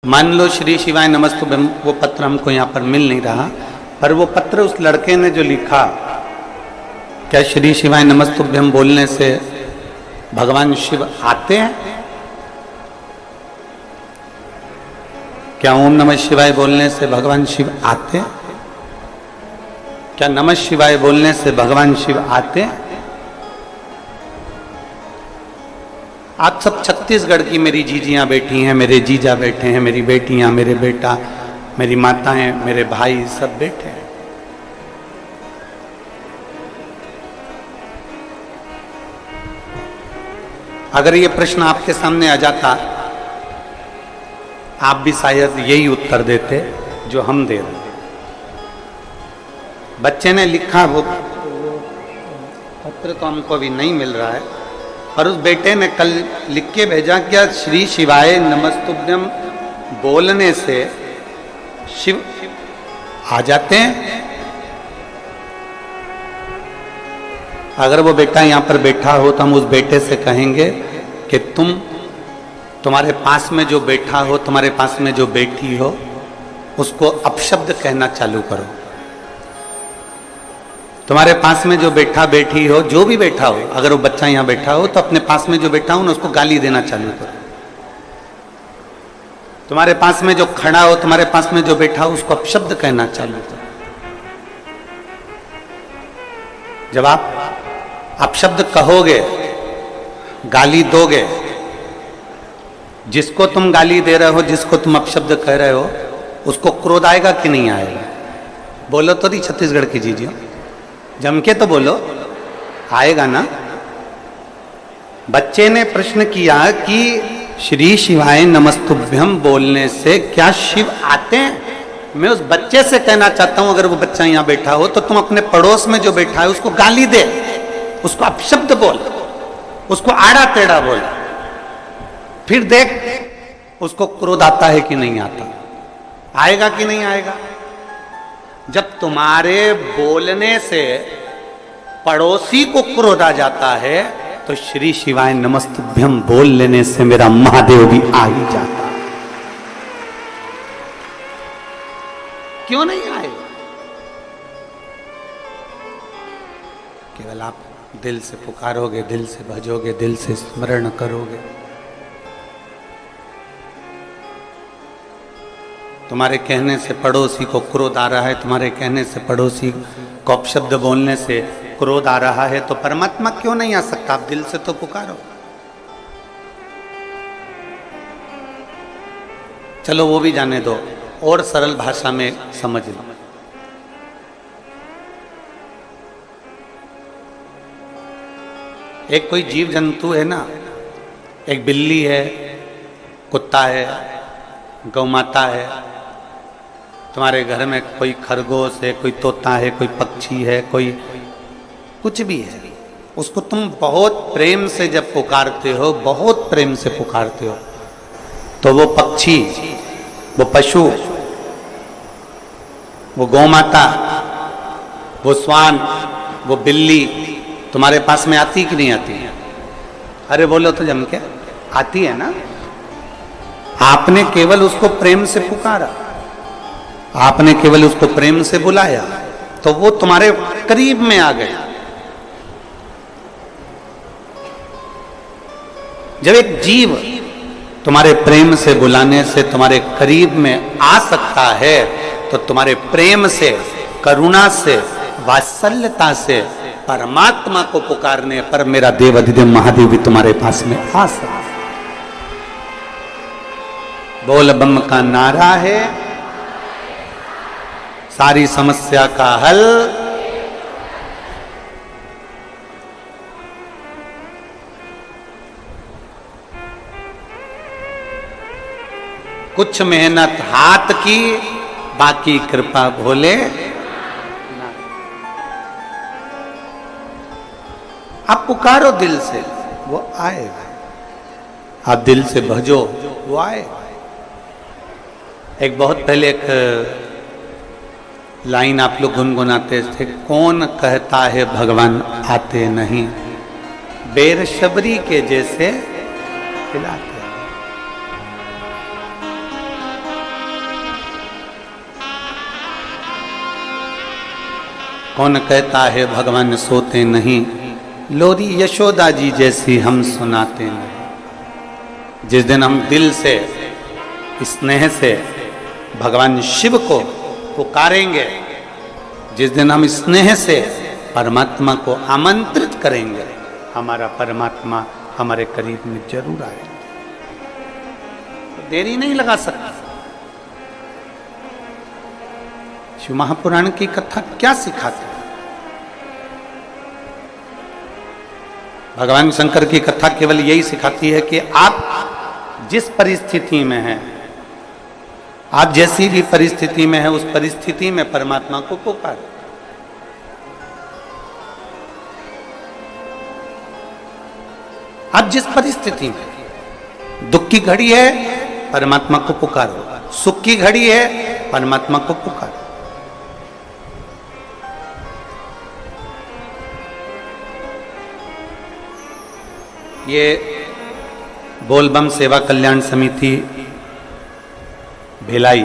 मान लो श्री शिवाय नमस्तुभ्यम, वो पत्र हमको यहाँ पर मिल नहीं रहा, पर वो पत्र उस लड़के ने जो लिखा, क्या श्री शिवाय नमस्तुभ्यम बोलने से भगवान शिव आते हैं? क्या ओम नमः शिवाय बोलने से भगवान शिव आते हैं? क्या नमः शिवाय बोलने से भगवान शिव आते हैं? आप सब छत्तीसगढ़ की मेरी जीजियां बैठी हैं, मेरे जीजा बैठे हैं, मेरी बेटियां, मेरे बेटा, मेरी माताएं, मेरे भाई सब बैठे हैं। अगर ये प्रश्न आपके सामने आ जाता, आप भी शायद यही उत्तर देते जो हम दे रहे हैं। बच्चे ने लिखा, वो पत्र तो हमको अभी नहीं मिल रहा है, और उस बेटे ने कल लिख के भेजा, क्या श्री शिवाय नमस्तुभ्यम बोलने से शिव आ जाते हैं? अगर वो बेटा यहां पर बैठा हो तो हम उस बेटे से कहेंगे कि तुम्हारे पास में जो बैठा हो, तुम्हारे पास में जो बैठी हो, उसको अपशब्द कहना चालू करो। तुम्हारे पास में जो बैठा बैठी हो, जो भी बैठा हो, अगर वो बच्चा यहां बैठा हो तो अपने पास में जो बैठा हो ना, उसको गाली देना चालू करो। तुम्हारे पास में जो खड़ा हो, तुम्हारे पास में जो बैठा हो, उसको अपशब्द कहना चालू करो। जब आप अपशब्द कहोगे, गाली दोगे, जिसको तुम गाली दे रहे हो, जिसको तुम अपशब्द कह रहे हो, उसको क्रोध आएगा कि नहीं आएगा? बोलो तो नहीं छत्तीसगढ़ की जीजियो, जम के तो बोलो, आएगा ना? बच्चे ने प्रश्न किया कि श्री शिवाय नमस्तुभ्यम बोलने से क्या शिव आते हैं? मैं उस बच्चे से कहना चाहता हूं, अगर वो बच्चा यहां बैठा हो तो तुम अपने पड़ोस में जो बैठा है उसको गाली दे, उसको अपशब्द बोल, उसको आड़ा टेढ़ा बोल, फिर देख उसको क्रोध आता है कि नहीं आता, आएगा कि नहीं आएगा? जब तुम्हारे बोलने से पड़ोसी को क्रोध आ जाता है तो श्री शिवाय नमस्तुभ्यम बोल लेने से मेरा महादेव भी आ ही जाता। क्यों नहीं आएगा? केवल आप दिल से पुकारोगे, दिल से भजोगे, दिल से स्मरण करोगे। तुम्हारे कहने से पड़ोसी को क्रोध आ रहा है, तुम्हारे कहने से पड़ोसी को अपशब्द बोलने से क्रोध आ रहा है, तो परमात्मा क्यों नहीं आ सकता? आप दिल से तो पुकारो। चलो वो भी जाने दो, और सरल भाषा में समझ लो। एक कोई जीव जंतु है ना, एक बिल्ली है, कुत्ता है, गौ माता है, तुम्हारे घर में कोई खरगोश है, कोई तोता है, कोई पक्षी है, कोई कुछ भी है, उसको तुम बहुत प्रेम से जब पुकारते हो, बहुत प्रेम से पुकारते हो, तो वो पक्षी, वो पशु, वो गौ माता, वो श्वान, वो बिल्ली तुम्हारे पास में आती कि नहीं आती? अरे बोलो तो जम के, आती है ना? आपने केवल उसको प्रेम से पुकारा, आपने केवल उसको प्रेम से बुलाया, तो वो तुम्हारे करीब में आ गया। जब एक जीव तुम्हारे प्रेम से बुलाने से तुम्हारे करीब में आ सकता है, तो तुम्हारे प्रेम से, करुणा से, वात्सल्यता से परमात्मा को पुकारने पर मेरा देव अधिदेव महादेव भी तुम्हारे पास में आ सकता है। बोल बम का नारा है, सारी समस्या का हल। कुछ मेहनत हाथ की, बाकी कृपा भोले। आप पुकारो दिल से, वो आएगा। आप दिल से भजो, वो आएगा। एक बहुत पहले एक लाइन आप लोग गुनगुनाते थे, कौन कहता है भगवान आते नहीं, बेर शबरी के जैसे खिलाते। कौन कहता है भगवान सोते नहीं, लोरी यशोदा जी जैसी हम सुनाते नहीं। जिस दिन हम दिल से स्नेह से भगवान शिव को पुकारेंगे, जिस दिन हम स्नेह से परमात्मा को आमंत्रित करेंगे, हमारा परमात्मा हमारे करीब में जरूर आएगा। देरी नहीं लगा सकता। शिव महापुराण की कथा क्या सिखाती है? भगवान शंकर की कथा केवल यही सिखाती है कि आप जिस परिस्थिति में हैं, आप जैसी भी परिस्थिति में हैं, उस परिस्थिति में परमात्मा को पुकारो। आप जिस परिस्थिति में, दुख की घड़ी है परमात्मा को पुकारो, सुख की घड़ी है परमात्मा को पुकारो। ये बोलबम सेवा कल्याण समिति भिलाई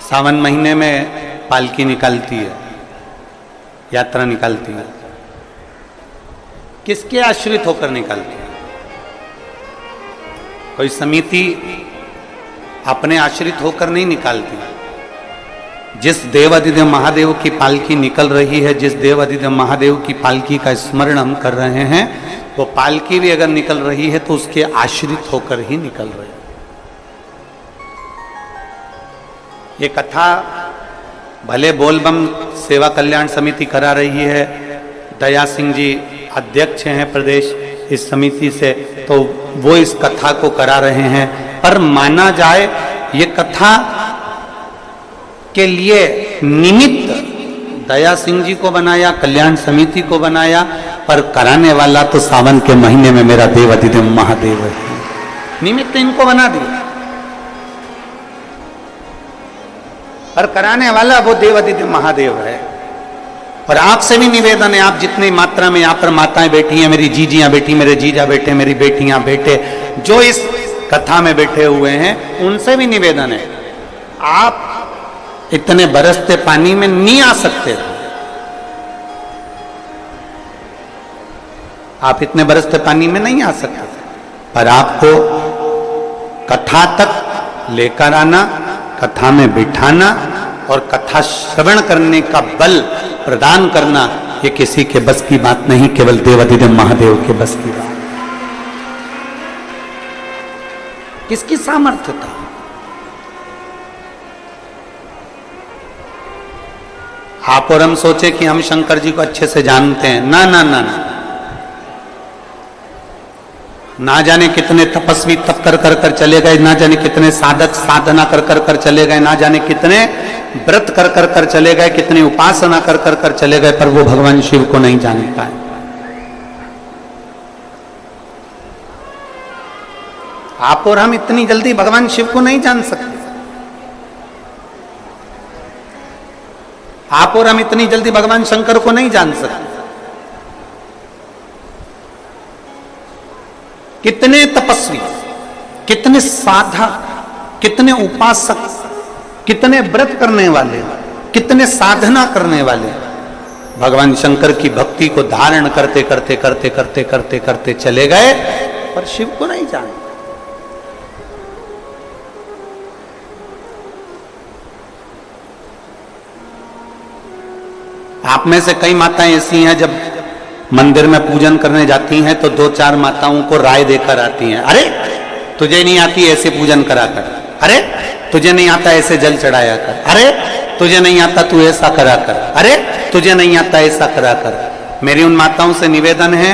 सावन महीने में पालकी निकालती है, यात्रा निकालती है। किसके आश्रित होकर निकालती है? कोई समिति अपने आश्रित होकर नहीं निकालती। जिस देवादिदेव महादेव की पालकी निकल रही है, जिस देवादिदेव महादेव की पालकी का स्मरण हम कर रहे हैं, वो पालकी भी अगर निकल रही है तो उसके आश्रित होकर ही निकल रही है। ये कथा भले बोलबम सेवा कल्याण समिति करा रही है, दया सिंह जी अध्यक्ष हैं प्रदेश इस समिति से, तो वो इस कथा को करा रहे हैं, पर माना जाए ये कथा के लिए निमित्त दया सिंह जी को बनाया, कल्याण समिति को बनाया, पर कराने वाला तो सावन के महीने में मेरा देवादिदेव महादेव है। निमित्त इनको बना दिया, पर कराने वाला वो देवादिदेव महादेव है। और आपसे भी निवेदन है, आप जितनी मात्रा में यहाँ पर माताएं बैठी हैं, मेरी जीजियां बैठी, मेरे जीजा बैठे, मेरी बेटियां बैठे, जो इस कथा में बैठे हुए हैं, उनसे भी निवेदन है, आप इतने बरसते पानी में नहीं आ सकते थे। आप इतने बरसते पानी में नहीं आ सकते थे, पर आपको कथा तक लेकर आना, कथा में बिठाना और कथा श्रवण करने का बल प्रदान करना, ये किसी के बस की बात नहीं, केवल देवादिदेव महादेव के बस की बात। किसकी सामर्थ्य था? आप और हम सोचे कि हम शंकर जी को अच्छे से जानते हैं, ना ना ना ना, ना जाने कितने तपस्वी तप कर कर कर चले गए, ना जाने कितने साधक साधना कर कर कर चले गए, ना जाने कितने व्रत कर कर कर चले गए, कितनी उपासना कर कर कर चले गए, पर वो भगवान शिव को नहीं जानता है। आप और हम इतनी जल्दी भगवान शिव को नहीं जान सकते। आप और हम इतनी जल्दी भगवान शंकर को नहीं जान सकते। कितने तपस्वी, कितने साधक, कितने उपासक, कितने व्रत करने वाले, कितने साधना करने वाले भगवान शंकर की भक्ति को धारण करते करते करते करते करते करते चले गए, पर शिव को नहीं जानते। आप में से कई माताएं ऐसी हैं, जब मंदिर में पूजन करने जाती हैं तो दो चार माताओं को राय देकर आती हैं, अरे तुझे नहीं आती ऐसे पूजन करा कर, अरे तुझे नहीं आता ऐसे जल चढ़ाया कर, अरे तुझे नहीं आता तू ऐसा करा कर, अरे तुझे नहीं आता ऐसा करा कर। मेरी उन माताओं से निवेदन है,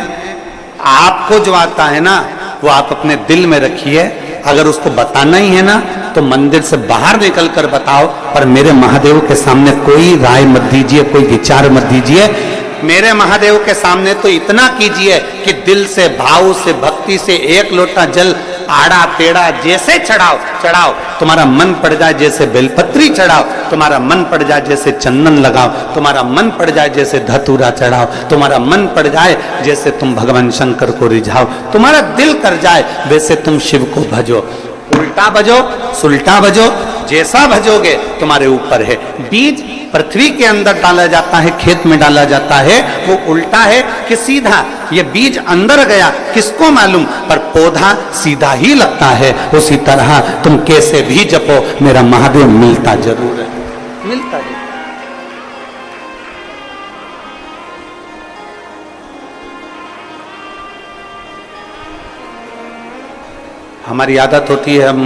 आपको जो आता है ना वो आप अपने दिल में रखिए, अगर उसको बताना ही है ना तो मंदिर से बाहर निकल कर बताओ, पर मेरे महादेव के सामने कोई राय मत दीजिए, कोई विचार मत दीजिए। मेरे महादेव के सामने तो इतना कीजिए कि दिल से, भाव से, भक्ति से एक लोटा जल आड़ा टेढ़ा जैसे चढ़ाओ चढ़ाओ, तुम्हारा मन पड़ जाए जैसे बेलपत्री चढ़ाओ, तुम्हारा मन पड़ जाए जैसे चंदन लगाओ, तुम्हारा मन पड़ जाए जैसे धतूरा चढ़ाओ, तुम्हारा मन पड़ जाए जैसे तुम भगवान शंकर को रिझाओ, तुम्हारा दिल कर जाए वैसे तुम शिव को भजो। उल्टा बजो, सुल्टा बजो, जैसा भजोगे तुम्हारे ऊपर है। बीज पृथ्वी के अंदर डाला जाता है, खेत में डाला जाता है, वो उल्टा है कि सीधा। ये बीज अंदर गया किसको मालूम, पर पौधा सीधा ही लगता है। उसी तरह तुम कैसे भी जपो, मेरा महादेव मिलता जरूर है, मिलता है। हमारी आदत होती है, हम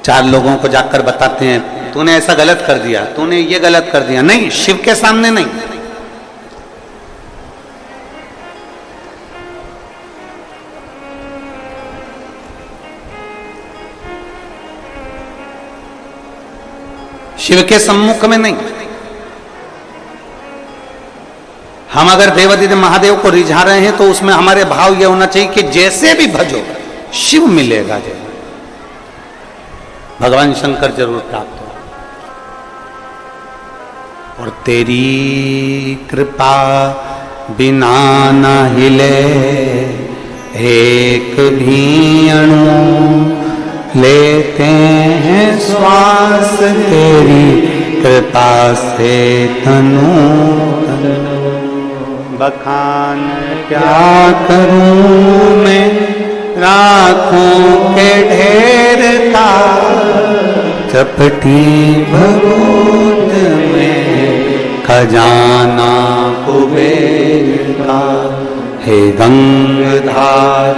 4 लोगों को जाकर बताते हैं तूने ऐसा गलत कर दिया, तूने ये गलत कर दिया। नहीं, शिव के सामने नहीं। शिव के सम्मुख में नहीं। हम अगर देवादिदेव महादेव को रिझा रहे हैं तो उसमें हमारे भाव यह होना चाहिए कि जैसे भी भजो शिव मिलेगा। जरूर भगवान शंकर जरूर प्राप्त हो। और तेरी कृपा बिना न हिले एक भी अणु, लेते हैं श्वास तेरी कृपा से तनु तनु। बखान क्या करूं मैं राखों के ढेर का, चपटी भगोत में खजाना कुबेर का। हे गंगाधार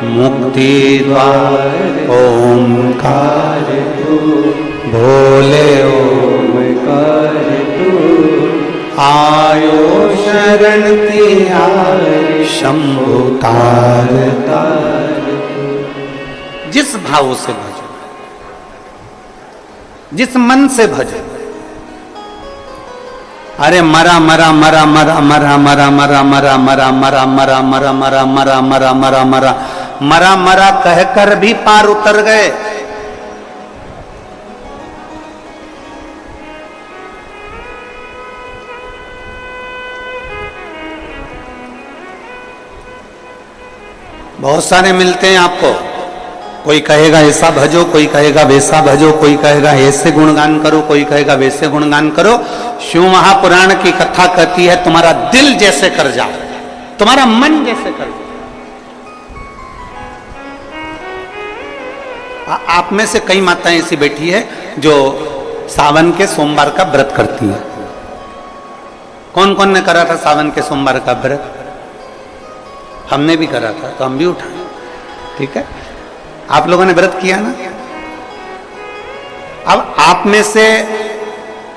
मुक्ति द्वार ओंकार तू, भोले ओंकार तू। आयो शरण तिहार शंभु तार तार। जिस भाव से भजो, जिस मन से भजो। अरे मरा मरा मरा मरा मरा मरा मरा मरा मरा मरा मरा मरा मरा मरा मरा मरा मरा मरा मरा कहकर भी पार उतर गए। बहुत सारे मिलते हैं आपको, कोई कहेगा ऐसा भजो, कोई कहेगा वैसा भजो, कोई कहेगा ऐसे गुणगान करो, कोई कहेगा वैसे गुणगान करो। शिव महापुराण की कथा कहती है तुम्हारा दिल जैसे कर जाओ, तुम्हारा मन जैसे कर जाओ। आप में से कई माताएं ऐसी बैठी है जो सावन के सोमवार का व्रत करती है। कौन कौन ने करा था सावन के सोमवार का व्रत? हमने भी करा था, तो हम भी उठाए। ठीक है, आप लोगों ने व्रत किया ना। अब आप में से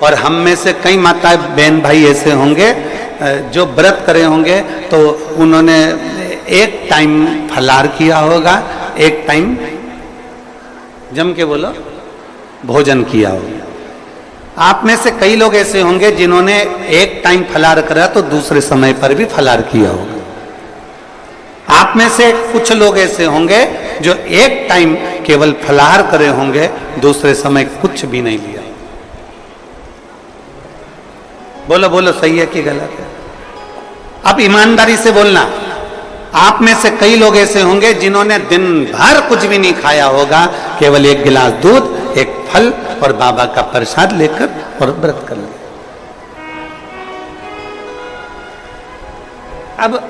और हम में से कई माता बहन भाई ऐसे होंगे जो व्रत करे होंगे, तो उन्होंने एक टाइम फलार किया होगा, एक टाइम जम के बोलो भोजन किया होगा। आप में से कई लोग ऐसे होंगे जिन्होंने एक टाइम फलार करा तो दूसरे समय पर भी फलार किया होगा। आप में से कुछ लोग ऐसे होंगे जो एक टाइम केवल फलाहार करे होंगे, दूसरे समय कुछ भी नहीं लिया। बोलो बोलो, सही है कि गलत है? अब ईमानदारी से बोलना। आप में से कई लोग ऐसे होंगे जिन्होंने दिन भर कुछ भी नहीं खाया होगा, केवल एक गिलास दूध, एक फल और बाबा का प्रसाद लेकर और व्रत कर लिया। अब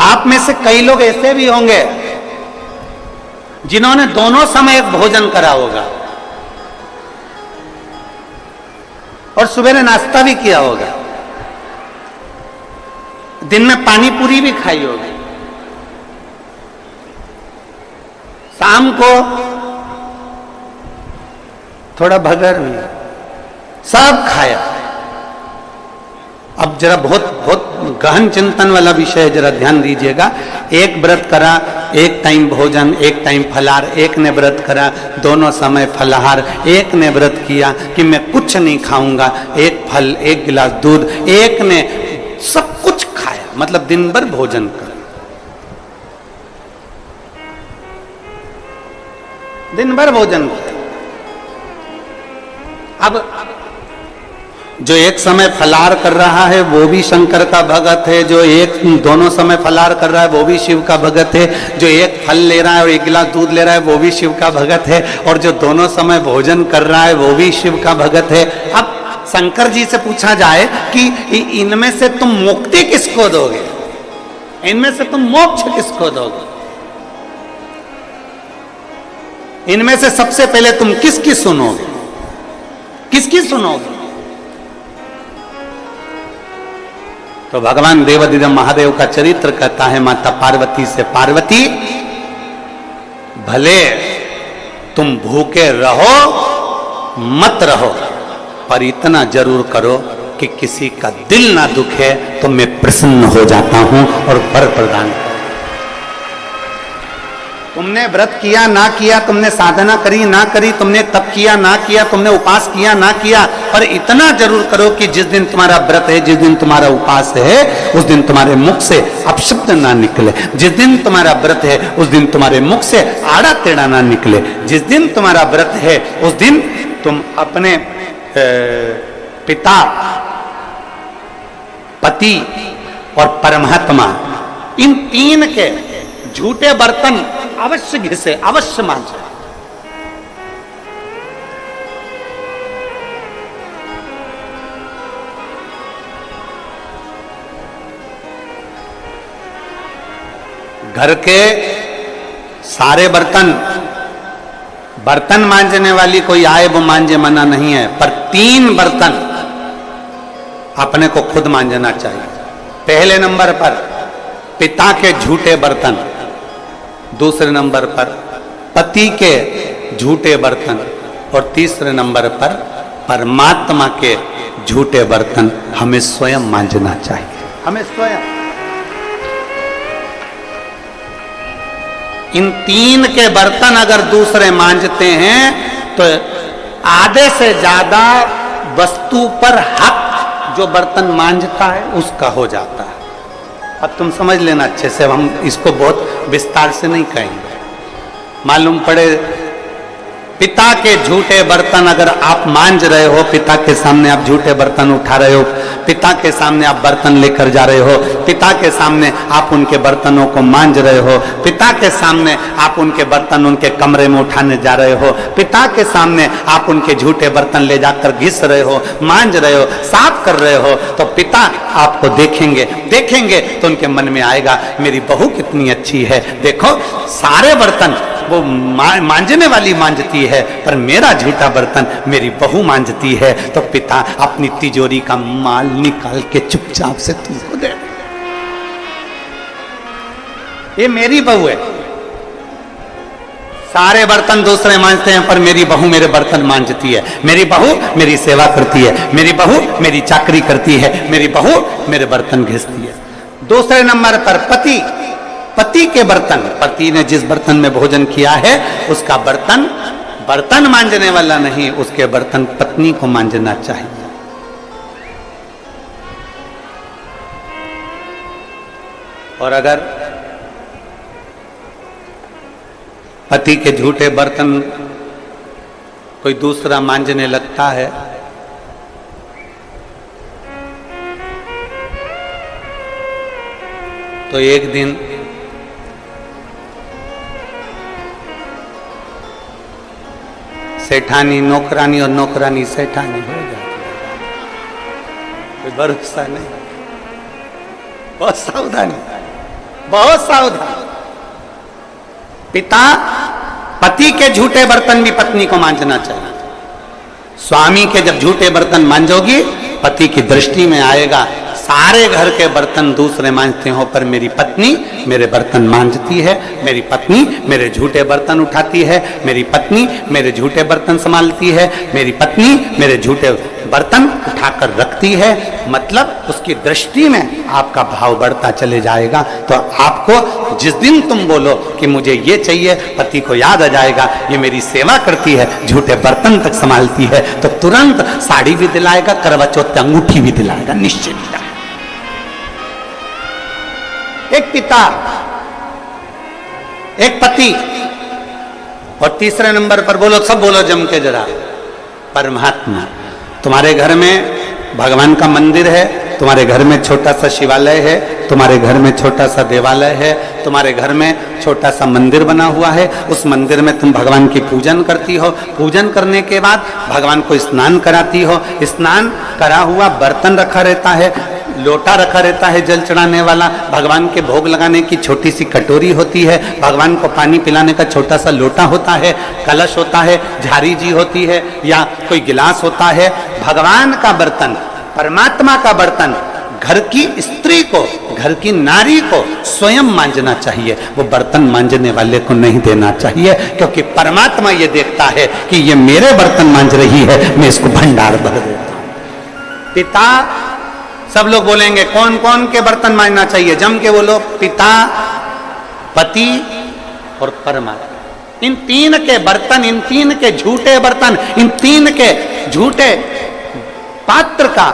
आप में से कई लोग ऐसे भी होंगे जिन्होंने दोनों समय भोजन करा होगा और सुबह नाश्ता भी किया होगा, दिन में पानी पूरी भी खाई होगी, शाम को थोड़ा भगर भी, सब खाया। अब जरा बहुत बहुत गहन चिंतन वाला विषय है, जरा ध्यान दीजिएगा। एक व्रत करा, एक टाइम भोजन, एक टाइम फलाहार, एक ने व्रत करा दोनों समय फलाहार, एक ने व्रत किया कि मैं कुछ नहीं खाऊंगा, एक फल, एक गिलास दूध, एक ने सब कुछ खाया, मतलब दिन भर भोजन कर, दिन भर भोजन किया। अब जो एक समय फलाहार कर रहा है वो भी शंकर का भगत है, जो एक दोनों समय फलाहार कर रहा है वो भी शिव का भगत है, जो एक फल ले रहा है और एक गिलास दूध ले रहा है वो भी शिव का भगत है, और जो दोनों समय भोजन कर रहा है वो भी शिव का भगत है। अब शंकर जी से पूछा जाए कि इनमें से तुम मुक्ति किसको दोगे, इनमें से तुम मोक्ष किसको दोगे, इनमें से सबसे पहले तुम किसकी सुनोगे, किसकी सुनोगे? तो भगवान देवाधिदेव महादेव का चरित्र कहता है माता पार्वती से, पार्वती भले तुम भूखे रहो मत रहो, पर इतना जरूर करो कि किसी का दिल ना दुखे तो मैं प्रसन्न हो जाता हूं और वर प्रदान करूं। तुमने व्रत किया ना किया, तुमने साधना करी ना करी, तुमने तप किया ना किया, तुमने उपास किया ना किया, पर इतना जरूर करो कि जिस दिन तुम्हारा व्रत है, जिस दिन तुम्हारा उपास है, उस दिन तुम्हारे मुख से अपशब्द ना निकले, जिस दिन तुम्हारा व्रत है उस दिन तुम्हारे मुख से आड़ा टेढ़ा ना निकले, जिस दिन तुम्हारा व्रत है उस दिन तुम अपने पिता, पति और परमात्मा, इन तीन के झूठे बर्तन अवश्य घिसे, अवश्य मांजे। घर के सारे बर्तन मांजने वाली कोई आए वो मांजे, मना नहीं है, पर 3 बर्तन अपने को खुद मांजना चाहिए। पहले नंबर पर पिता के झूठे बर्तन, दूसरे नंबर पर पति के झूठे बर्तन, और तीसरे नंबर पर परमात्मा के झूठे बर्तन हमें स्वयं मांजना चाहिए, हमें स्वयं। इन 3 के बर्तन अगर दूसरे मांजते हैं तो आधे से ज्यादा वस्तु पर हक जो बर्तन मांजता है उसका हो जाता है। अब तुम समझ लेना अच्छे से, हम इसको बहुत विस्तार से नहीं कहेंगे। मालूम पड़े पिता के झूठे बर्तन अगर आप मांज रहे हो, पिता के सामने आप झूठे बर्तन उठा रहे हो, पिता के सामने आप बर्तन लेकर जा रहे हो, पिता के सामने आप उनके बर्तनों को मांज रहे हो, पिता के सामने आप उनके बर्तन उनके कमरे में उठाने जा रहे हो, पिता के सामने आप उनके झूठे बर्तन ले जाकर घिस रहे हो, मांज रहे हो, साफ कर रहे हो, तो पिता आपको देखेंगे तो उनके मन में आएगा मेरी बहू कितनी अच्छी है, देखो सारे बर्तन वो मांजने वाली मांजती है पर मेरा झूठा बर्तन मेरी बहू मांजती है, तो पिता अपनी तिजोरी का माल निकाल के चुपचाप से तुमको दे, ये मेरी बहू है। सारे बर्तन दूसरे मांजते हैं पर मेरी बहू मेरे बर्तन मांजती है, मेरी बहू मेरी सेवा करती है, मेरी बहू मेरी चाकरी करती है, मेरी बहू मेरे बर्तन घिसती है। दूसरे नंबर पर पति के बर्तन, पति ने जिस बर्तन में भोजन किया है उसका बर्तन मांजने वाला नहीं, उसके बर्तन पत्नी को मांजना चाहिए। और अगर पति के झूठे बर्तन कोई दूसरा मांजने लगता है तो एक दिन सेठानी नौकरानी और नौकरानी सेठानी हो जाती है, कोई भरोसा नहीं। बहुत सावधानी, बहुत सावधान। पिता पति के झूठे बर्तन भी पत्नी को मांजना चाहिए। स्वामी के जब झूठे बर्तन मांजोगी पति की दृष्टि में आएगा सारे घर के बर्तन दूसरे मांजते हो पर मेरी पत्नी मेरे बर्तन मांजती है, मेरी पत्नी मेरे झूठे बर्तन उठाती है, मेरी पत्नी मेरे झूठे बर्तन संभालती है, मेरी पत्नी मेरे झूठे बर्तन उठाकर रखती है। मतलब उसकी दृष्टि में आपका भाव बढ़ता चले जाएगा। तो आपको जिस दिन तुम बोलो कि मुझे ये चाहिए, पति को याद आ जाएगा ये मेरी सेवा करती है, झूठे बर्तन तक संभालती है, तो तुरंत साड़ी भी दिलाएगा, करवा चौथ अंगूठी भी दिलाएगा, निश्चित। एक पिता, एक पति, और तीसरे नंबर पर बोलो, सब बोलो जम के जरा, परमात्मा। तुम्हारे घर में भगवान का मंदिर है, तुम्हारे घर में छोटा सा शिवालय है, तुम्हारे घर में छोटा सा देवालय है, तुम्हारे घर में छोटा सा मंदिर बना हुआ है, उस मंदिर में तुम भगवान की पूजन करती हो, पूजन करने के बाद भगवान को स्नान कराती हो, स्नान करा हुआ बर्तन रखा रहता है, लोटा रखा रहता है जल चढ़ाने वाला, भगवान के भोग लगाने की छोटी सी कटोरी होती है, भगवान को पानी पिलाने का छोटा सा लोटा होता है, कलश होता है, झारी जी होती है या कोई गिलास होता है। भगवान का बर्तन, परमात्मा का बर्तन घर की स्त्री को, घर की नारी को स्वयं मांजना चाहिए, वो बर्तन मांजने वाले को नहीं देना चाहिए, क्योंकि परमात्मा ये देखता है कि ये मेरे बर्तन मांज रही है, मैं इसको भंडार भर देता हूं। पिता, सब लोग बोलेंगे कौन कौन के बर्तन मांजना चाहिए, जम के बोलो, पिता, पति और परमात्मा। इन तीन के बर्तन, इन तीन के झूठे बर्तन, इन तीन के झूठे पात्र का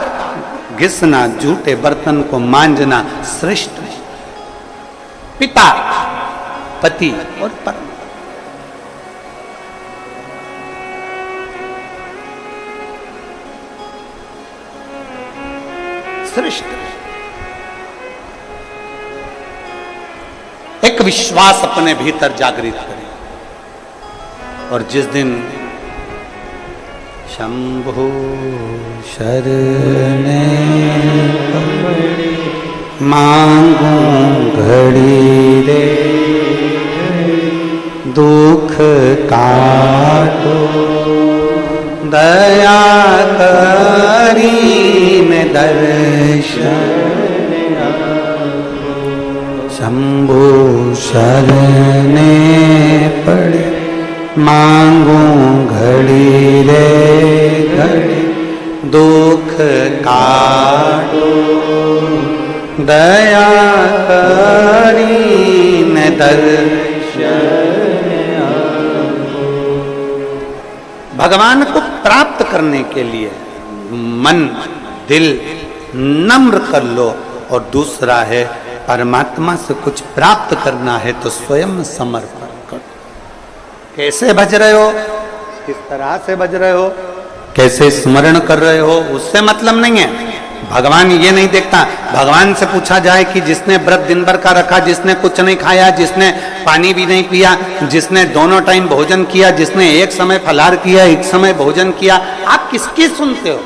घिसना, झूठे बर्तन को मांजना श्रेष्ठ है। पिता, पति और परमात्मा। श्रेष्ठ। एक विश्वास अपने भीतर जागृत करें, और जिस दिन शंभु शरणे मांगू घड़ी रे, दुख काटो दया करीन दर्शन, शंभु शरणे पड़े मांगू घड़ी रे घड़ी, दुख काटो दया करीन दर्शन। भगवान को प्राप्त करने के लिए मन दिल नम्र कर लो, और दूसरा है परमात्मा से कुछ प्राप्त करना है तो स्वयं समर्पण करो। कैसे भज रहे हो, किस तरह से भज रहे हो, कैसे स्मरण कर रहे हो, उससे मतलब नहीं है। भगवान ये नहीं देखता। भगवान से पूछा जाए कि जिसने व्रत दिन भर का रखा, जिसने कुछ नहीं खाया, जिसने पानी भी नहीं पिया, जिसने दोनों टाइम भोजन किया, जिसने एक समय फलाहार किया, एक समय भोजन किया, आप किसकी सुनते हो?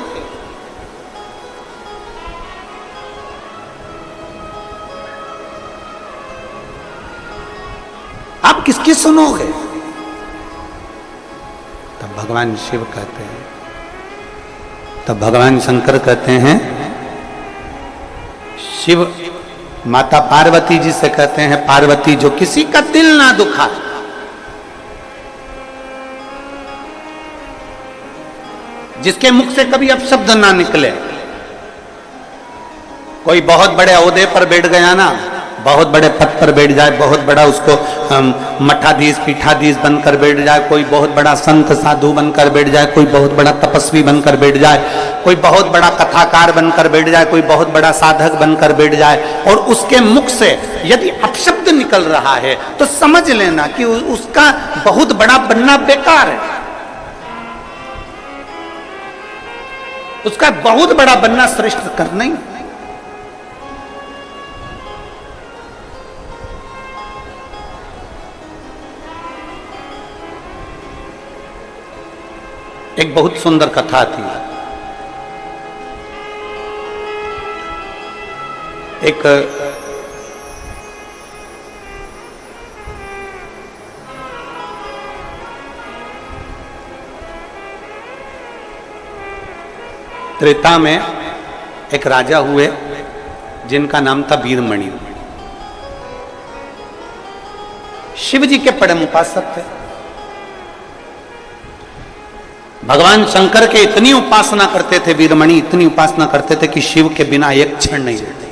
आप किसकी सुनोगे? तब भगवान शिव कहते हैं, तब भगवान शंकर कहते हैं, शिव माता पार्वती जी से कहते हैं, पार्वती जो किसी का दिल ना दुखा, जिसके मुख से कभी अपशब्द ना निकले। कोई बहुत बड़े ओहदे पर बैठ गया ना, बहुत बड़े पद पर बैठ जाए, बहुत बड़ा उसको मठाधीश पीठाधीश बनकर बैठ जाए, कोई बहुत बड़ा संत साधु बनकर बैठ जाए, कोई बहुत बड़ा तपस्वी बनकर बैठ जाए, कोई बहुत बड़ा कथाकार बनकर बैठ जाए, कोई बहुत बड़ा साधक बनकर बैठ जाए, और उसके मुख से यदि अपशब्द निकल रहा है तो समझ लेना कि उसका बहुत बड़ा बनना बेकार है, उसका बहुत बड़ा बनना श्रेष्ठ करना ही। एक बहुत सुंदर कथा थी। एक त्रेता में एक राजा हुए जिनका नाम था वीरमणि। शिव जी के परम उपासक थे। भगवान शंकर के इतनी उपासना करते थे वीरमणि, इतनी उपासना करते थे कि शिव के बिना एक क्षण नहीं रहते।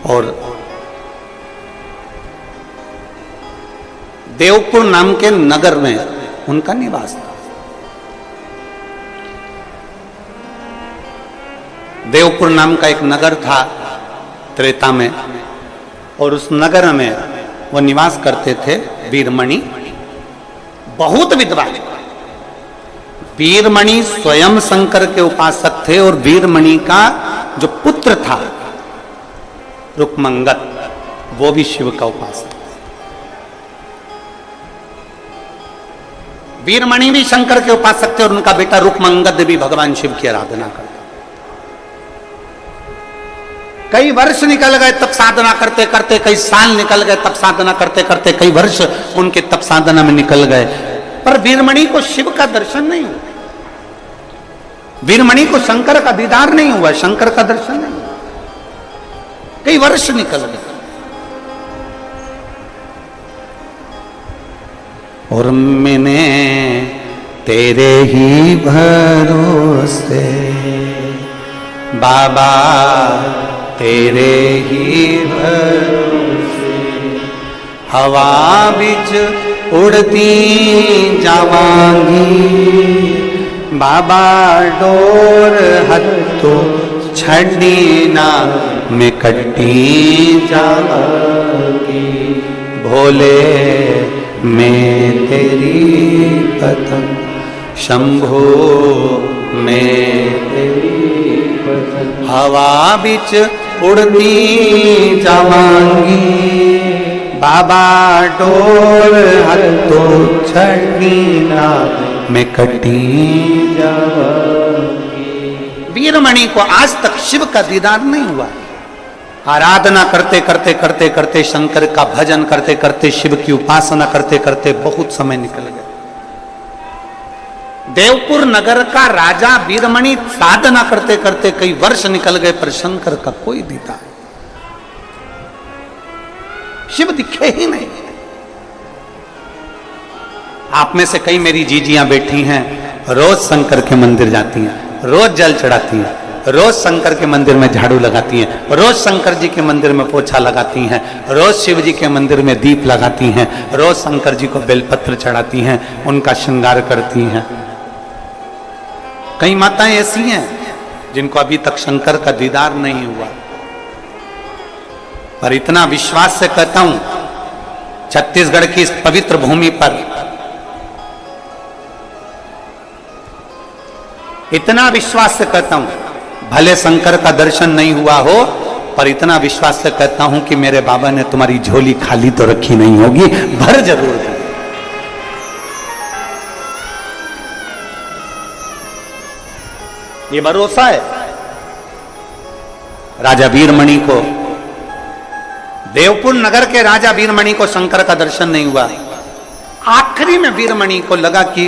और देवपुर नाम के नगर में उनका निवास था। देवपुर नाम का एक नगर था त्रेता में, और उस नगर में वो निवास करते थे वीरमणि। बहुत विद्वान, वीरमणि स्वयं शंकर के उपासक थे और वीरमणि का जो पुत्र था रुक्मंगद, वो भी शिव का उपासक। वीरमणि भी शंकर के उपासक थे और उनका बेटा रुक्मंगद भी भगवान शिव की आराधना करता। कई वर्ष निकल गए तप साधना करते करते, कई साल निकल गए तप साधना करते करते, कई वर्ष उनके तप साधना में निकल गए, पर वीरमणि को शिव का दर्शन नहीं हुआ, वीरमणि को शंकर का दीदार नहीं हुआ, शंकर का दर्शन नहीं हुआ। कई वर्ष निकल गए और मैंने तेरे ही भरोसे बाबा, तेरे ही भरोसे हवा बिच उड़ती जावांगी, बाबा डोर हत्थो छड़ी ना मैं कट्टी जावांगी, भोले मैं तेरी पतंग, शंभो मैं तेरी पतंग, हवा बिच उड़ती जावांगी, बाबा डोर हत्थो छड़ी ना मैं कटी जावांगी। वीरमणि को आज तक शिव का दीदार नहीं हुआ। आराधना करते करते करते करते, शंकर का भजन करते करते, शिव की उपासना करते करते बहुत समय निकल गया। देवपुर नगर का राजा वीरमणि साधना करते करते कई वर्ष निकल गए, पर शंकर का कोई दीदार, शिव दिखे ही नहीं। आप में से कई मेरी जीजियां बैठी हैं, रोज शंकर के मंदिर जाती हैं, रोज जल चढ़ाती हैं, रोज शंकर के मंदिर में झाड़ू लगाती हैं, रोज शंकर जी के मंदिर में पोछा लगाती हैं, रोज शिव जी के मंदिर में दीप लगाती हैं, रोज शंकर जी को बेलपत्र चढ़ाती हैं, उनका श्रृंगार करती हैं। कई माताएं ऐसी हैं जिनको अभी तक शंकर का दीदार नहीं हुआ, पर इतना विश्वास से कहता हूं, छत्तीसगढ़ की इस पवित्र भूमि पर इतना विश्वास से कहता हूं, भले शंकर का दर्शन नहीं हुआ हो, पर इतना विश्वास से कहता हूं कि मेरे बाबा ने तुम्हारी झोली खाली तो रखी नहीं होगी, भर जरूर दी। ये भरोसा है। राजा वीरमणि को, देवपुर नगर के राजा वीरमणि को शंकर का दर्शन नहीं हुआ। आखिरी में वीरमणि को लगा कि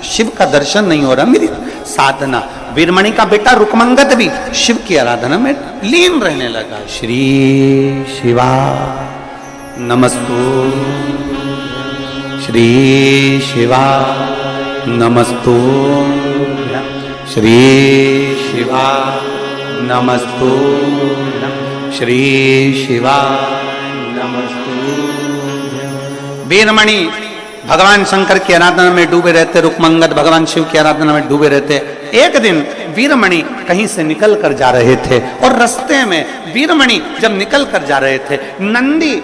शिव का दर्शन नहीं हो रहा, मेरी साधना। वीरमणि का बेटा रुक्मंगद भी शिव की आराधना में लीन रहने लगा। श्री शिवा नमस्तु, श्री शिवा नमस्तु, श्री शिवा नमस्तु, श्री शिवा नमस्तु। वीरमणि भगवान शंकर की आराधना में डूबे रहते, रुक्मंगद भगवान शिव की आराधना में डूबे रहते। एक दिन वीरमणि कहीं से निकल कर जा रहे थे और रास्ते में वीरमणि जब निकल कर जा रहे थे, नंदी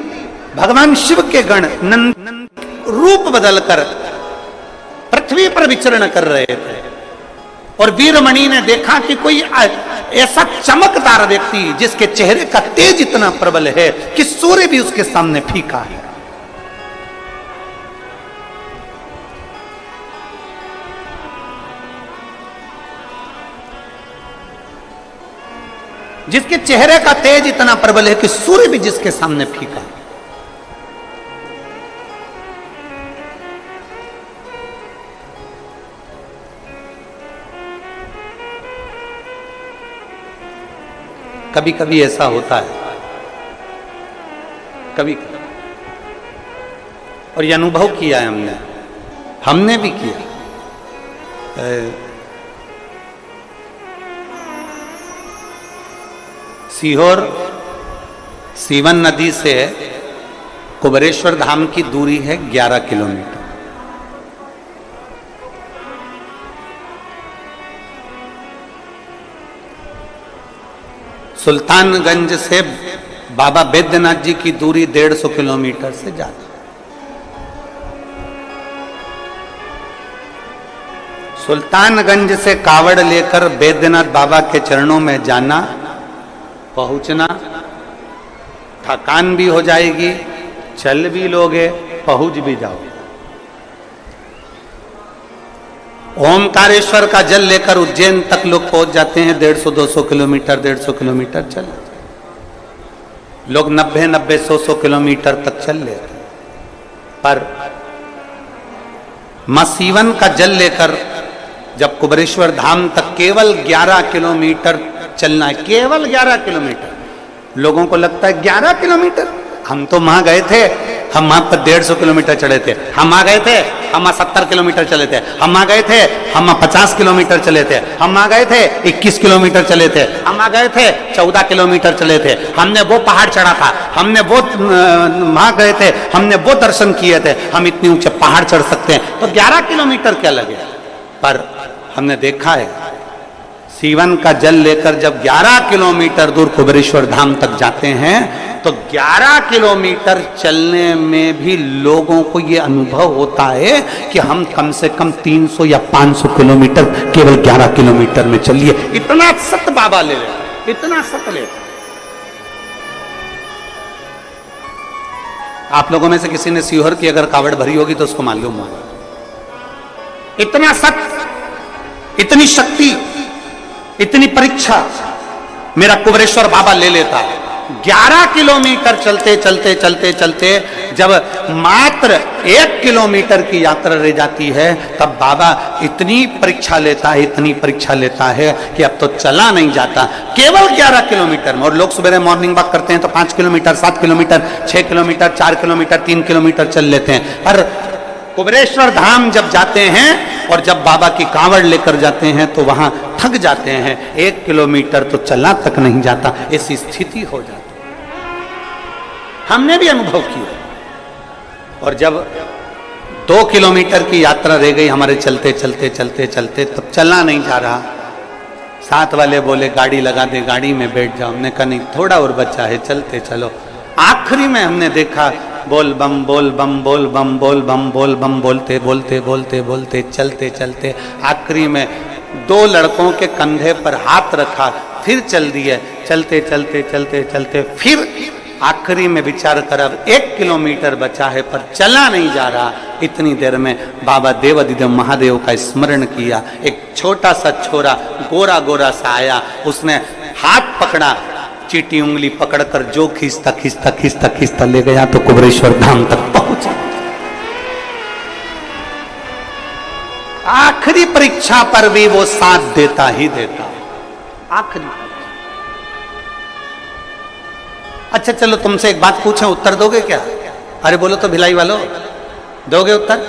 भगवान शिव के गण नंद रूप बदलकर पृथ्वी पर विचरण कर रहे थे और वीरमणि ने देखा कि कोई ऐसा चमकदार व्यक्ति जिसके चेहरे का तेज इतना प्रबल है कि सूर्य भी उसके सामने फीका है। जिसके चेहरे का तेज इतना प्रबल है कि सूर्य भी जिसके सामने फीका है। कभी कभी ऐसा होता है, कभी कभी, और ये अनुभव किया है हमने भी किया। सीहोर सीवन नदी से कुबेरेश्वर धाम की दूरी है 11 किलोमीटर। सुल्तानगंज से बाबा बैद्यनाथ जी की दूरी 150 किलोमीटर से ज्यादा। सुल्तानगंज से कावड़ लेकर बैद्यनाथ बाबा के चरणों में जाना, पहुंचना, थकान भी हो जाएगी, चल भी लोगे, पहुंच भी जाओगे। ओमकारेश्वर का जल लेकर उज्जैन तक लोग पहुंच जाते हैं 150-200 किलोमीटर, 150 किलोमीटर चल, लोग 90-100 किलोमीटर तक चल लेते हैं। पर मसीवन का जल लेकर जब कुबरेश्वर धाम तक केवल 11 किलोमीटर चलना है, केवल 11 किलोमीटर। लोगों को लगता है 11 किलोमीटर, हम तो वहां गए थे, हम वहां पर 150 किलोमीटर चले थे, हम आ गए थे, हम वहां 70 किलोमीटर चले थे, हम आ गए थे, हम 50 किलोमीटर चले थे, हम आ गए थे 21 किलोमीटर चले थे, हम आ गए थे 14 किलोमीटर चले थे, हमने वो पहाड़ चढ़ा था, हमने वो वहां गए थे, हमने वो दर्शन किए थे, हम इतने ऊंचे पहाड़ चढ़ सकते हैं, तो 11 किलोमीटर क्या लगे। पर हमने देखा है सीवन का जल लेकर जब 11 किलोमीटर दूर कुबरेश्वर धाम तक जाते हैं तो 11 किलोमीटर चलने में भी लोगों को यह अनुभव होता है कि हम कम से कम 300 या 500 किलोमीटर केवल 11 किलोमीटर में चलिए। इतना सत बाबा ले लेते, इतना सत लेते। आप लोगों में से किसी ने सीहोर की अगर कावड़ भरी होगी तो उसको मालूम होगा, इतना सत, इतनी शक्ति, इतनी परीक्षा मेरा कुबरेश्वर बाबा ले लेता है। 11 किलोमीटर चलते चलते चलते चलते जब मात्र 1 किलोमीटर की यात्रा रह जाती है तब बाबा इतनी परीक्षा लेता है, इतनी परीक्षा लेता है कि अब तो चला नहीं जाता, केवल 11 किलोमीटर में। और लोग सुबह मॉर्निंग वॉक करते हैं तो 5 kilometre, 7 kilometre, 6 kilometre, 4 kilometre, 3 kilometre चल लेते हैं। पर कुबरेश्वर धाम जब जाते हैं और जब बाबा की कांवड़ लेकर जाते हैं तो वहां थक जाते हैं, 1 किलोमीटर तो चला तक नहीं जाता, ऐसी स्थिति हो जाती। हमने भी अनुभव किया। और जब 2 किलोमीटर की यात्रा रह गई हमारे चलते चलते चलते चलते, तब चलना नहीं जा रहा, साथ वाले बोले गाड़ी लगा दे, गाड़ी में बैठ जाओ। हमने कहा नहीं, थोड़ा और बचा है, चलते चलो। आखिरी में हमने देखा बोल बम बोल बम बोल बम बोल बम बोल बम बोलते बोलते बोलते बोलते चलते चलते आखिरी में 2 लड़कों के कंधे पर हाथ रखा, फिर चल दिए, चलते चलते चलते चलते फिर आखिरी में विचार कर अब 1 किलोमीटर बचा है पर चला नहीं जा रहा। इतनी देर में बाबा देवाधिदेव महादेव का स्मरण किया। एक छोटा सा छोरा गोरा गोरा सा आया, उसने हाथ पकड़ा, चीटी उंगली पकड़कर जो खींचता खींचता खींचता खींचता ले गया तो कुबरेश्वर धाम तक पहुंचा। आखिरी परीक्षा पर भी वो साथ देता ही देता, आखिरी। अच्छा चलो तुमसे एक बात पूछें, उत्तर दोगे क्या? अरे बोलो तो भिलाई वालों, दोगे उत्तर?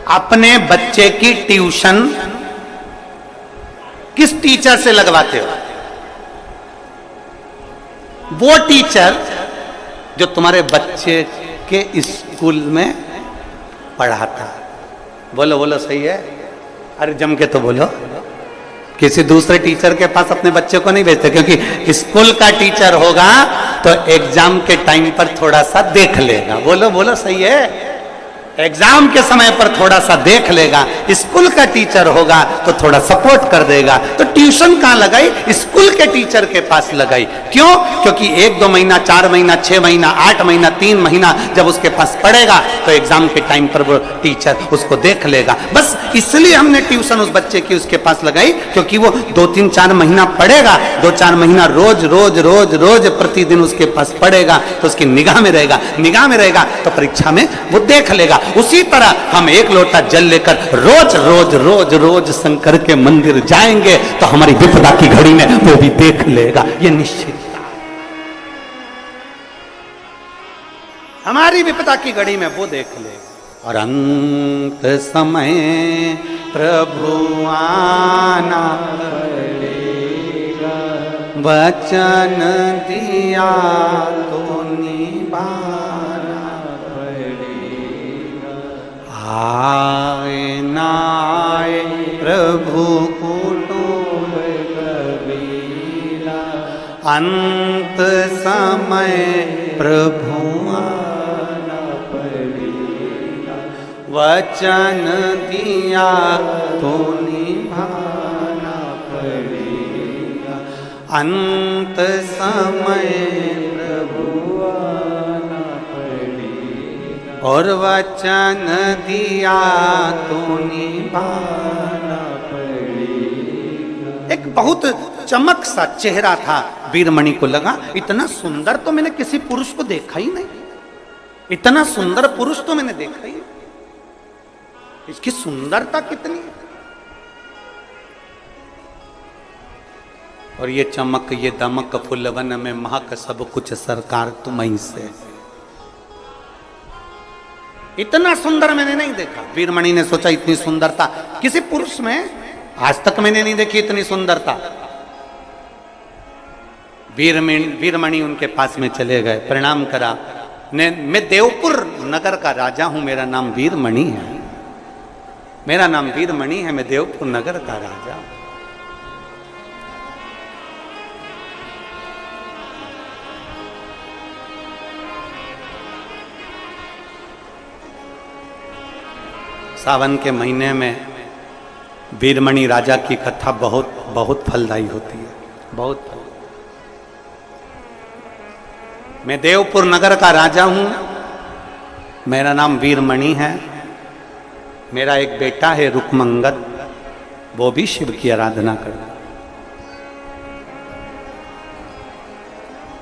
अपने बच्चे की ट्यूशन किस टीचर से लगवाते हो? वो टीचर जो तुम्हारे बच्चे के स्कूल में पढ़ाता। बोलो बोलो, सही है? अरे जम के तो बोलो। किसी दूसरे टीचर के पास अपने बच्चे को नहीं भेजते, क्योंकि स्कूल का टीचर होगा तो एग्जाम के टाइम पर थोड़ा सा देख लेगा। बोलो बोलो, सही है? एग्जाम के समय पर थोड़ा सा देख लेगा। स्कूल का टीचर होगा तो थोड़ा सपोर्ट कर देगा। तो ट्यूशन कहाँ लगाई? स्कूल के टीचर के पास लगाई। क्यों? क्योंकि 1-2 महीना, 4 महीना, 6 महीना, 8 महीना, 3 महीना जब उसके पास पढ़ेगा तो एग्जाम के टाइम पर वो टीचर उसको देख लेगा। बस इसलिए हमने ट्यूशन उस बच्चे की उसके पास लगाई, क्योंकि वो 2-3-4 महीना पढ़ेगा, 2-4 महीना रोज रोज रोज रोज प्रतिदिन उसके पास पढ़ेगा तो उसकी निगाह में रहेगा, निगाह में रहेगा तो परीक्षा में वो देख लेगा। उसी तरह हम 1 लोटा जल लेकर रोज रोज रोज रोज शंकर के मंदिर जाएंगे तो हमारी विपदा की घड़ी में वो भी देख लेगा, ये निश्चित। हमारी विपदा की घड़ी में वो देख लेगा। और अंत समय प्रभु आना पड़ेगा, वचन दिया तो निभाना पड़ेगा। आए ना आए प्रभु कुटुंब कबीरा, अंत समय प्रभु आना पड़ेगा, वचन दिया तो निभाना पड़ेगा, अंत समय प्रभु आना पड़ेगा, और वचन दिया तो निभाना पड़ेगा। एक बहुत चमक सा चेहरा था वीरमणि को, लगा इतना सुंदर तो मैंने किसी पुरुष को देखा ही नहीं, इतना सुंदर पुरुष तो मैंने देखा ही नहीं, इसकी सुंदरता कितनी है। और ये चमक ये दमक फुलवन में महक सब कुछ सरकार तुम्हीं से, इतना सुंदर मैंने नहीं देखा। वीरमणि ने सोचा इतनी सुंदरता किसी पुरुष में आज तक मैंने नहीं देखी, इतनी सुंदरता। वीरमणि उनके पास में चले गए, प्रणाम करा। मैं देवपुर नगर का राजा हूं, मेरा नाम वीरमणि है, मेरा नाम वीरमणि है, मैं देवपुर नगर का राजा हूं। सावन के महीने में वीरमणि राजा की कथा बहुत बहुत फलदायी होती है, बहुत फल। मैं देवपुर नगर का राजा हूं, मेरा नाम वीरमणि है, मेरा एक बेटा है रुकमंगद, वो भी शिव की आराधना करता,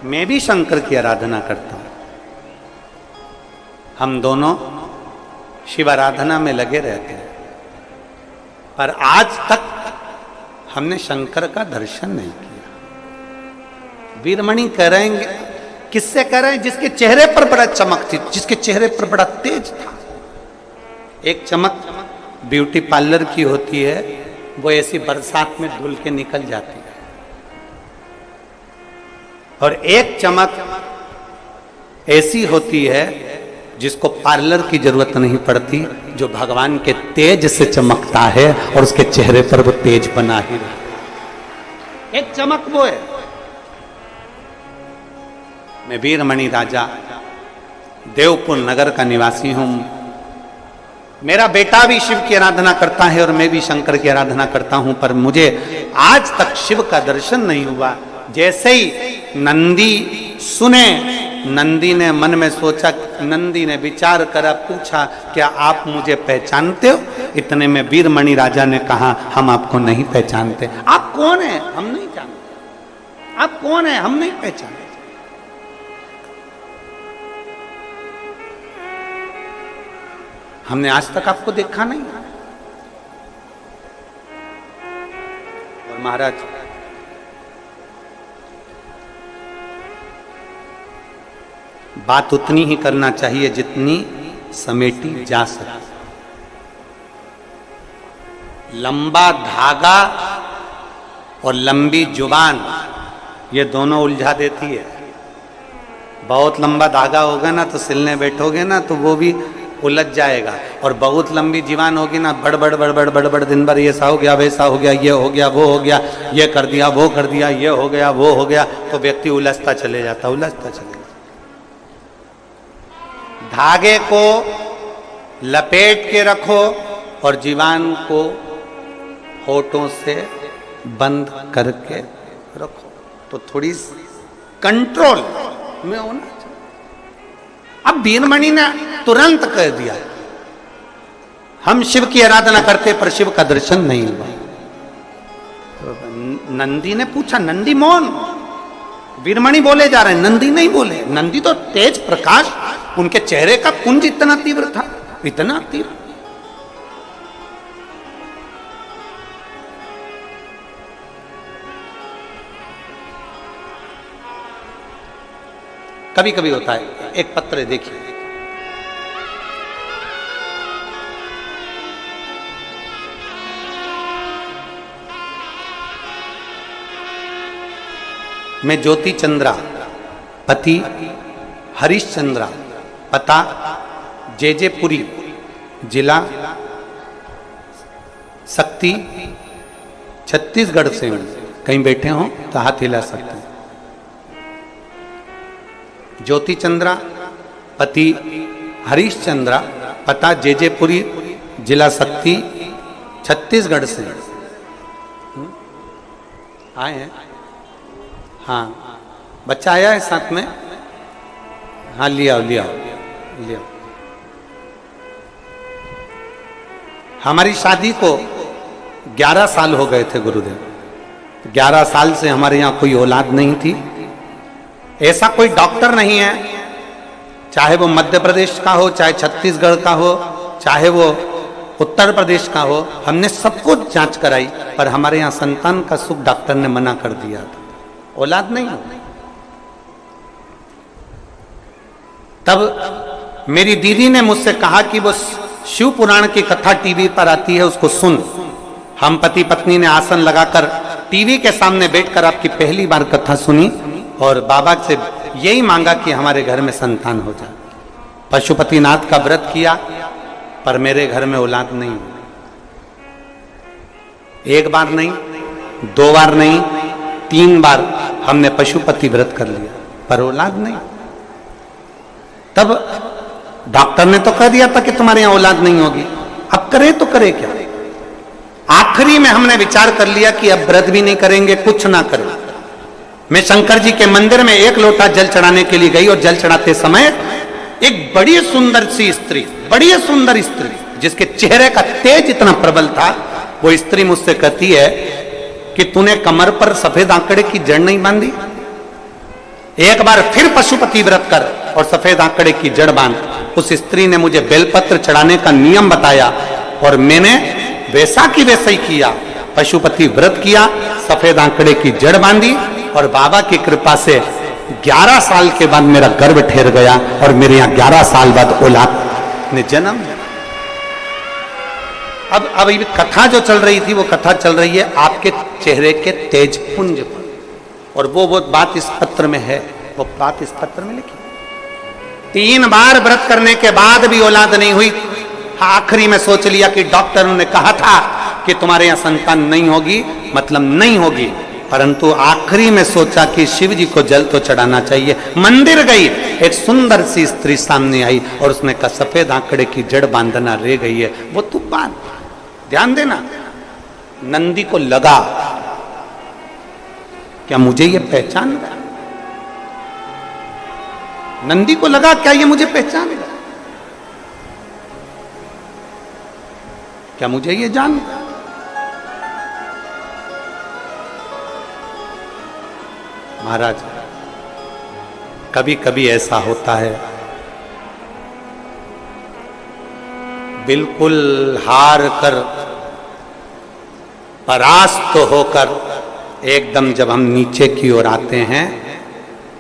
मैं भी शंकर की आराधना करता हूं। हम दोनों शिव आराधना में लगे रहते हैं, पर आज तक हमने शंकर का दर्शन नहीं किया। वीरमणि करेंगे, किससे करें? जिसके चेहरे पर बड़ा चमक थी, जिसके चेहरे पर बड़ा तेज था। एक चमक ब्यूटी पार्लर की होती है, वो ऐसी बरसात में धुल के निकल जाती है, और एक चमक ऐसी होती है जिसको पार्लर की जरूरत नहीं पड़ती, जो भगवान के तेज से चमकता है और उसके चेहरे पर वो तेज बना ही रहता। एक चमक वो है। मैं वीरमणि राजा देवपुर नगर का निवासी हूं, मेरा बेटा भी शिव की आराधना करता है और मैं भी शंकर की आराधना करता हूं, पर मुझे आज तक शिव का दर्शन नहीं हुआ। जैसे ही नंदी सुने, नंदी ने मन में सोचा, नंदी ने विचार करा, पूछा क्या आप मुझे पहचानते हो? इतने में वीरमणि राजा ने कहा हम आपको नहीं पहचानते। आप कौन है? हम नहीं जानते। आप कौन है? हम नहीं पहचानते। हमने आज तक आपको देखा नहीं। और महाराज बात उतनी ही करना चाहिए जितनी समेटी जा सके। लंबा धागा और लंबी जुबान, ये दोनों उलझा देती है। बहुत लंबा धागा होगा ना तो सिलने बैठोगे ना तो वो भी उलझ जाएगा, और बहुत लंबी जीवान होगी ना, बड़बड़ बड़बड़ बड़बड़ दिन भर ये ऐसा हो गया, वैसा हो गया, ये हो गया, वो हो गया, ये कर दिया, वो कर दिया, ये हो गया, वो हो गया, तो व्यक्ति उलझता चले जाता, उलझता चले जाता। धागे को लपेट के रखो और जीवान को होठों से बंद करके रखो, तो थोड़ी कंट्रोल में होना चाहिए। अब वीरमणि ने तुरंत कह दिया हम शिव की आराधना करते पर शिव का दर्शन नहीं हुआ। तो नंदी ने पूछा, नंदी मौन, वीरमणि बोले जा रहे हैं, नंदी नहीं बोले। नंदी तो तेज प्रकाश, उनके चेहरे का पुंज इतना तीव्र था, इतना तीव्र। कभी कभी होता है। एक पत्र देखिए, मैं ज्योति चंद्रा, पति हरिश्चंद्रा, पता जेजेपुरी, जिला शक्ति, छत्तीसगढ़ से हूं। कहीं बैठे हो तो हाथ हिला सकते हैं। ज्योति चंद्रा, पति हरीश चंद्रा, पता जेजेपुरी, जिला शक्ति, छत्तीसगढ़ से आए हैं। हाँ, बच्चा आया है साथ में? हाँ, लिया लिया लिया। हमारी शादी को 11 साल हो गए थे गुरुदेव। 11 साल से हमारे यहाँ कोई औलाद नहीं थी। ऐसा कोई डॉक्टर नहीं है, चाहे वो मध्य प्रदेश का हो, चाहे छत्तीसगढ़ का हो, चाहे वो उत्तर प्रदेश का हो, हमने सब कुछ जांच कराई, पर हमारे यहाँ संतान का सुख डॉक्टर ने मना कर दिया था, औलाद नहीं हो। तब मेरी दीदी ने मुझसे कहा कि वो शिव पुराण की कथा टीवी पर आती है, उसको सुन। हम पति पत्नी ने आसन लगाकर टीवी के सामने बैठकर आपकी पहली बार कथा सुनी और बाबा से यही मांगा कि हमारे घर में संतान हो जाए। पशुपतिनाथ का व्रत किया, पर मेरे घर में औलाद नहीं हुई। एक बार नहीं, 2 बार नहीं, 3 बार हमने पशुपति व्रत कर लिया, पर औलाद नहीं। तब डॉक्टर ने तो कह दिया था कि तुम्हारे यहां औलाद नहीं होगी, अब करे तो करे क्या। आखिरी में हमने विचार कर लिया कि अब व्रत भी नहीं करेंगे, कुछ ना करें। मैं शंकर जी के मंदिर में 1 लोटा जल चढ़ाने के लिए गई और जल चढ़ाते समय एक बड़ी सुंदर सी स्त्री, बड़ी सुंदर स्त्री जिसके चेहरे का तेज इतना प्रबल था, वो स्त्री मुझसे कहती है कि तूने कमर पर सफेद आंकड़े की जड़ नहीं बांधी, एक बार फिर पशुपति व्रत कर और सफेद आंकड़े की जड़ बांध। उस स्त्री ने मुझे बेलपत्र चढ़ाने का नियम बताया और मैंने वैसा की वैसा ही किया। पशुपति व्रत किया, सफेद आंकड़े की जड़ बांधी और बाबा की कृपा से 11 साल के बाद मेरा गर्भ ठहर गया और मेरे यहाँ 11 साल बाद औलाद ने जन्म लिया। अब ये कथा जो चल रही थी, वो कथा चल रही है आपके चेहरे के तेज पुंज पर, और वो बात इस पत्र में है, वो बात इस पत्र में लिखी। 3 बार व्रत करने के बाद भी औलाद नहीं हुई। आखिरी में सोच लिया कि डॉक्टर ने कहा था कि तुम्हारे यहाँ संतान नहीं होगी, मतलब नहीं होगी, परंतु आखिरी में सोचा कि शिव जी को जल तो चढ़ाना चाहिए। मंदिर गई, एक सुंदर सी स्त्री सामने आई और उसने कहा सफेद आंकड़े की जड़ बांधना रह गई है, वो तू बांध। ध्यान देना, नंदी को लगा क्या मुझे ये पहचान गया, नंदी को लगा क्या ये मुझे पहचान गया, क्या मुझे ये जान गया। महाराज, कभी कभी ऐसा होता है, बिल्कुल हार कर, परास्त होकर एकदम जब हम नीचे की ओर आते हैं,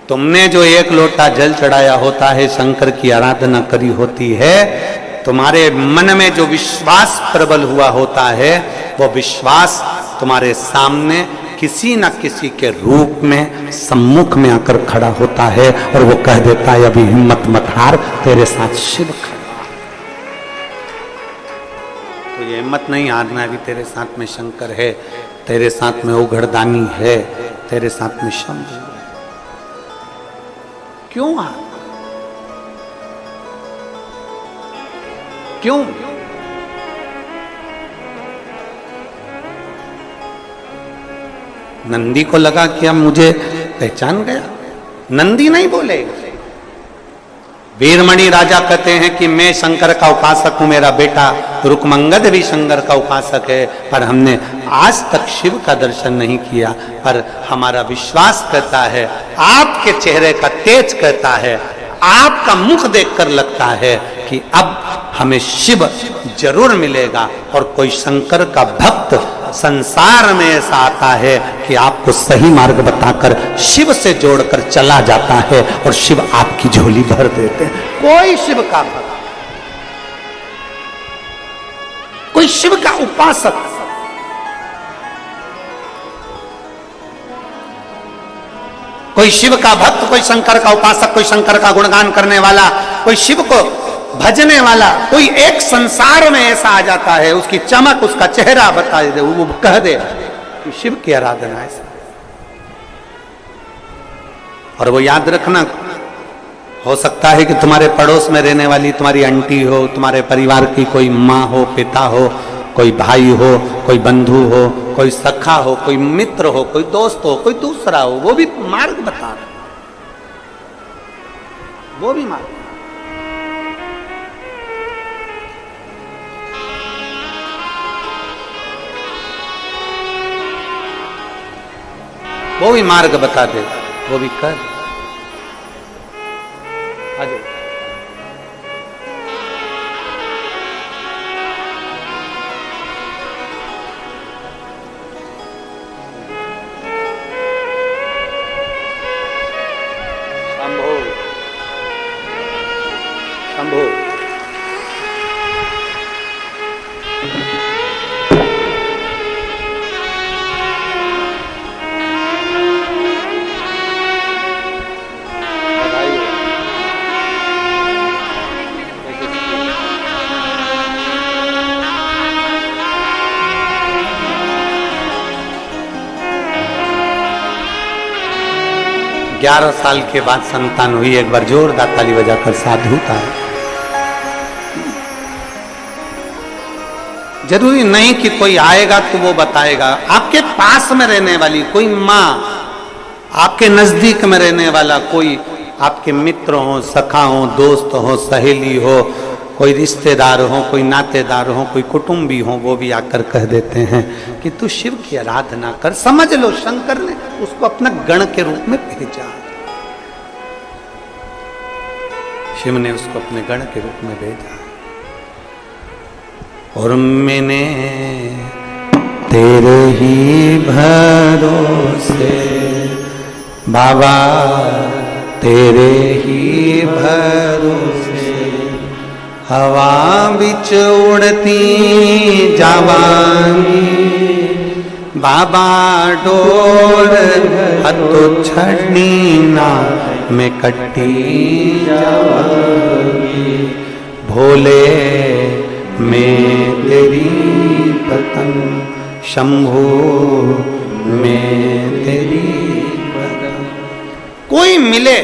तुमने जो 1 लोटा जल चढ़ाया होता है, शंकर की आराधना करी होती है, तुम्हारे मन में जो विश्वास प्रबल हुआ होता है, वो विश्वास तुम्हारे सामने किसी न किसी के रूप में सम्मुख में आकर खड़ा होता है और वो कह देता है अभी हिम्मत मत हार, तेरे साथ शिव खड़ा। तो ये हिम्मत नहीं हारना, अभी तेरे साथ में शंकर है, तेरे साथ में उघड़दानी है, तेरे साथ में शंभु है। क्यों हार, क्यों? नंदी को लगा कि अब मुझे पहचान गया, नंदी नहीं बोले। वीरमणि राजा कहते हैं कि मैं शंकर का उपासक हूं, मेरा बेटा रुकमंगद भी शंकर का उपासक है, पर हमने आज तक शिव का दर्शन नहीं किया। पर हमारा विश्वास कहता है, आपके चेहरे का तेज कहता है, आपका मुख देखकर लगता है कि अब हमें शिव जरूर मिलेगा। और कोई शंकर का भक्त संसार में ऐसा आता है कि आपको सही मार्ग बताकर शिव से जोड़कर चला जाता है और शिव आपकी झोली भर देते हैं। कोई शिव का भक्त, कोई शिव का उपासक, कोई शिव का भक्त, कोई शंकर का उपासक, कोई शंकर का गुणगान करने वाला, कोई शिव को भजने वाला, कोई एक संसार में ऐसा आ जाता है, उसकी चमक, उसका चेहरा बता दे, वो कह दे कि शिव की आराधना है। और वो याद रखना, हो सकता है कि तुम्हारे पड़ोस में रहने वाली तुम्हारी आंटी हो, तुम्हारे परिवार की कोई माँ हो, पिता हो, कोई भाई हो, कोई बंधु हो, कोई सखा हो, कोई मित्र हो, कोई दोस्त हो, कोई दूसरा हो, वो भी मार्ग बता रहे, वो भी मार्ग, वो भी मार्ग बता दे, वो भी कर। आ जाओ। शंभो शंभो बधाई हो। 11 साल के बाद संतान हुई। एक बार जोरदार ताली बजाकर साधु का। जरूरी नहीं कि कोई आएगा तो वो बताएगा। आपके पास में रहने वाली कोई माँ, आपके नजदीक में रहने वाला कोई, आपके मित्र हो, सखा हो, दोस्त हो, सहेली हो, कोई रिश्तेदार हो, कोई नातेदार हो, कोई कुटुंबी हो, वो भी आकर कह देते हैं कि तू शिव की आराधना कर। समझ लो शंकर ने उसको अपना गण के रूप में भेजा। शिव ने उसको अपने गण के रूप में भेजा। और मैंने तेरे ही भरोसे बाबा, तेरे ही भरोसे हवा बिच उड़ती जावांगी बाबा, डोर हतो छड़नी ना मैं कट्टी जावांगी। भोले मैं तेरी पतंग, शंभू मैं तेरी पतंग। कोई मिले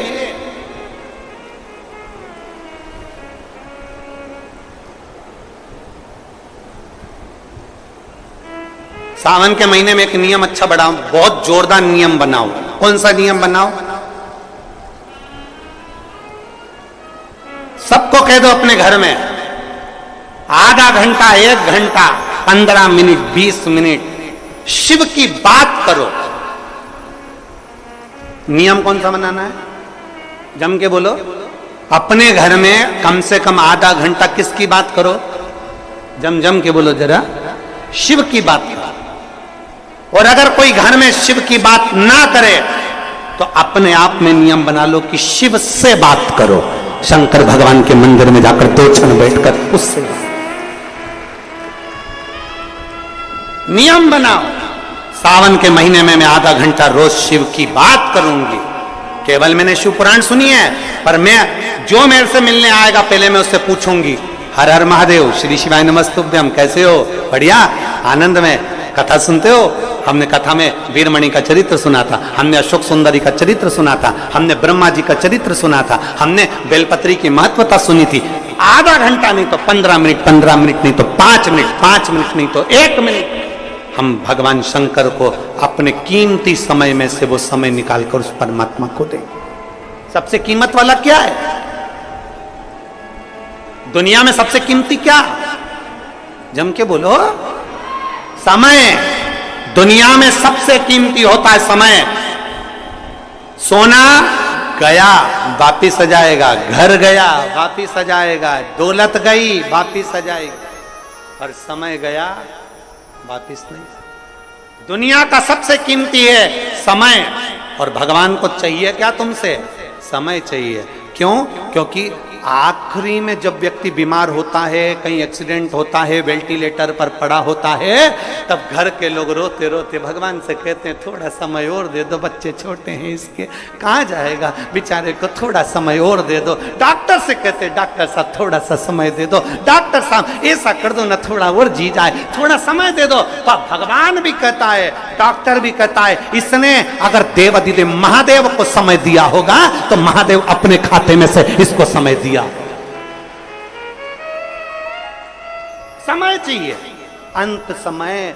सावन के महीने में एक नियम अच्छा बढ़ाओ, बहुत जोरदार नियम बनाओ। कौन सा नियम बनाओ? सबको कह दो अपने घर में आधा घंटा, 1 घंटा, 15 मिनट, 20 मिनट शिव की बात करो। नियम कौन सा बनाना है? जम के बोलो। अपने घर में कम से कम आधा घंटा किसकी बात करो? जम के बोलो जरा, शिव की बात करो। और अगर कोई घर में शिव की बात ना करे तो अपने आप में नियम बना लो कि शिव से बात करो। शंकर भगवान के मंदिर में जाकर 2 क्षण बैठकर उससे नियम बनाओ। सावन के महीने में मैं आधा घंटा रोज शिव की बात करूंगी। केवल मैंने शिव पुराण सुनी है, पर मैं जो मेरे से मिलने आएगा पहले मैं उससे पूछूंगी, हर हर महादेव, श्री शिवाय नमस्तुभ्यम, कैसे हो? बढ़िया, आनंद में। कथा सुनते हो? हमने कथा में वीरमणि का चरित्र सुना था, हमने अशोक सुंदरी का चरित्र सुना था, हमने ब्रह्मा जी का चरित्र सुना था, हमने बेलपत्री की महत्वता सुनी थी। आधा घंटा नहीं तो 15 मिनट, 15 मिनट नहीं तो 5 मिनट, 5 मिनट नहीं तो 1 मिनट हम भगवान शंकर को अपने कीमती समय में से वो समय निकालकर उस परमात्मा को दें। सबसे कीमत वाला क्या है दुनिया में? सबसे कीमती क्या? जम के बोलो, समय। दुनिया में सबसे कीमती होता है समय। सोना गया वापिस आ जाएगा, घर गया वापिस आ जाएगा, दौलत गई वापिस आ जाएगी, और समय गया वापिस नहीं। दुनिया का सबसे कीमती है समय। और भगवान को चाहिए क्या तुमसे? समय चाहिए। क्यों? क्योंकि आखिरी में जब व्यक्ति बीमार होता है, कहीं एक्सीडेंट होता है, वेंटिलेटर पर पड़ा होता है, तब घर के लोग रोते रोते भगवान से कहते हैं थोड़ा समय और दे दो, बच्चे छोटे हैं इसके, कहाँ जाएगा बेचारे को, थोड़ा समय और दे दो। डॉक्टर से कहते हैं डॉक्टर साहब थोड़ा सा समय दे दो, डॉक्टर साहब ऐसा कर दो ना, थोड़ा और जी जाए, थोड़ा समय दे दो। तो भगवान भी कहता है, डॉक्टर भी कहता है, इसने अगर देवाधिदेव महादेव को समय दिया होगा तो महादेव अपने खाते में से इसको समय दिया। समय चाहिए। अंत समय